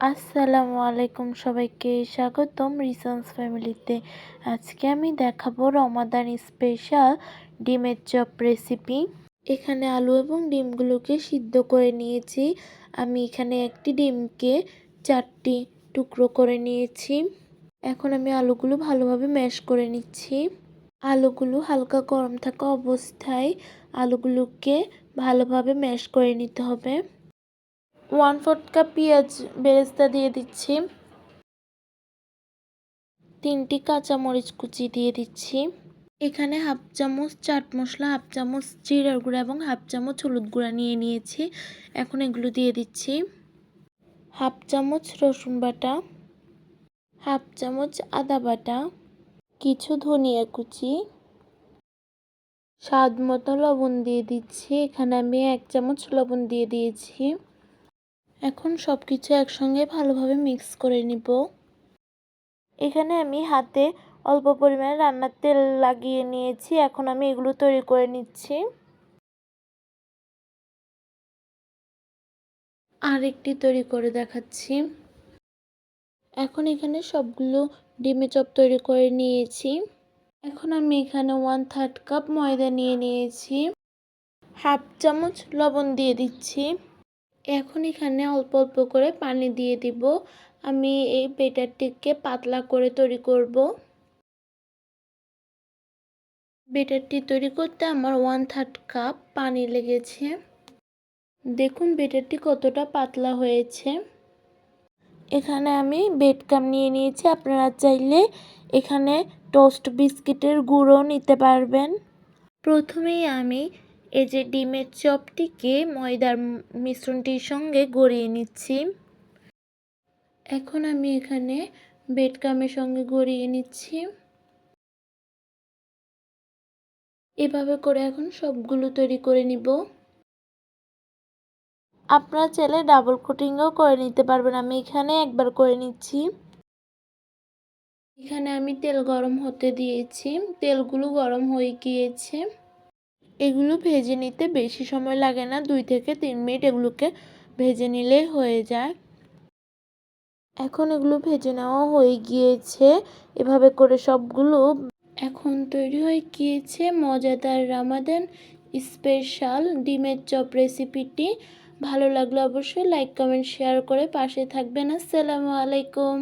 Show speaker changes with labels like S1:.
S1: আসসালামু আলাইকুম, সবাইকে স্বাগতম রিসন্স ফ্যামিলিতে। আজকে আমি দেখাবো রমাদান স্পেশাল ডিমের চপ রেসিপি। এখানে আলু এবং ডিমগুলোকে সিদ্ধ করে নিয়েছি। আমি এখানে একটি ডিমকে 4টি টুকরো করে নিয়েছি। এখন আমি আলুগুলো ভালোভাবে ম্যাশ করে নিচ্ছি। আলুগুলো হালকা গরম থাকা অবস্থায় আলুগুলোকে ভালোভাবে ম্যাশ করে নিতে হবে। 1/4 কাপ পেঁয়াজ বেরেস্তা দিয়ে দিচ্ছি। 3টি কাঁচামরিচ কুচি দিয়ে দিচ্ছি। এখানে হাফ চামচ চাট মশলা, হাফ চামচ জিরার গুঁড়া এবং হাফ চামচ হলুদ গুঁড়া নিয়ে নিয়েছি। এখন এগুলো দিয়ে দিচ্ছি। হাফ চামচ রসুন বাটা, হাফ চামচ আদা বাটা, কিছু ধনিয়া কুচি, স্বাদ মতো লবণ দিয়ে দিচ্ছি। এখানে আমি 1 চামচ লবণ দিয়ে দিয়েছি। এখন সব কিছু একসঙ্গে ভালোভাবে মিক্স করে নিব। এখানে আমি হাতে অল্প পরিমাণে রান্নার তেল লাগিয়ে নিয়েছি। এখন আমি এগুলো তৈরি করে নিচ্ছি। আরেকটি তৈরি করে দেখাচ্ছি। এখন এখানে সবগুলো ডিমের চপ তৈরি করে নিয়েছি। এখন আমি এখানে 1/3 কাপ ময়দা নিয়ে নিয়েছি। হাফ চামচ লবণ দিয়ে দিচ্ছি। এখন এখানে অল্প অল্প করে পানি দিয়ে দিব। আমি এই ব্যাটারটিকে পাতলা করে তৈরি করব। ব্যাটারটি তৈরি করতে আমার 1/3 কাপ পানি লেগেছে। দেখুন ব্যাটারটি কতটা পাতলা হয়েছে। এখানে আমি ব্রেড ক্রাম্ব নিয়ে নিয়েছি। আপনারা চাইলে এখানে টোস্ট বিস্কিটের গুঁড়ো নিতে পারবেন। প্রথমেই আমি এই যে ডিমের চপটিকে ময়দার মিশ্রণটির সঙ্গে গড়িয়ে নিচ্ছি। এখন আমি এখানে ব্রেড ক্রাম্বের সঙ্গে গড়িয়ে নিচ্ছি। এভাবে করে এখন সবগুলো তৈরি করে নিব। আপনারা চাইলে ডাবল কোটিংও করে নিতে পারবেন। আমি এখানে একবার করে নিচ্ছি। এখানে আমি তেল গরম হতে দিয়েছি। তেলগুলো গরম হয়ে গিয়েছে। এগুলো ভেজে নিতে বেশি সময় লাগে না, 2 থেকে 3 মিনিট এগুলোকে ভেজে নিলেই হয়ে যায়। এখন এগুলো ভেজে নেওয়া হয়ে গিয়েছে। এভাবে করে সবগুলো এখন তৈরি হয়ে গিয়েছে মজাদার রমাদান স্পেশাল ডিমের চপ রেসিপিটি। ভালো লাগলে অবশ্যই লাইক, কমেন্ট, শেয়ার করে পাশে থাকবেন। আসসালামু আলাইকুম।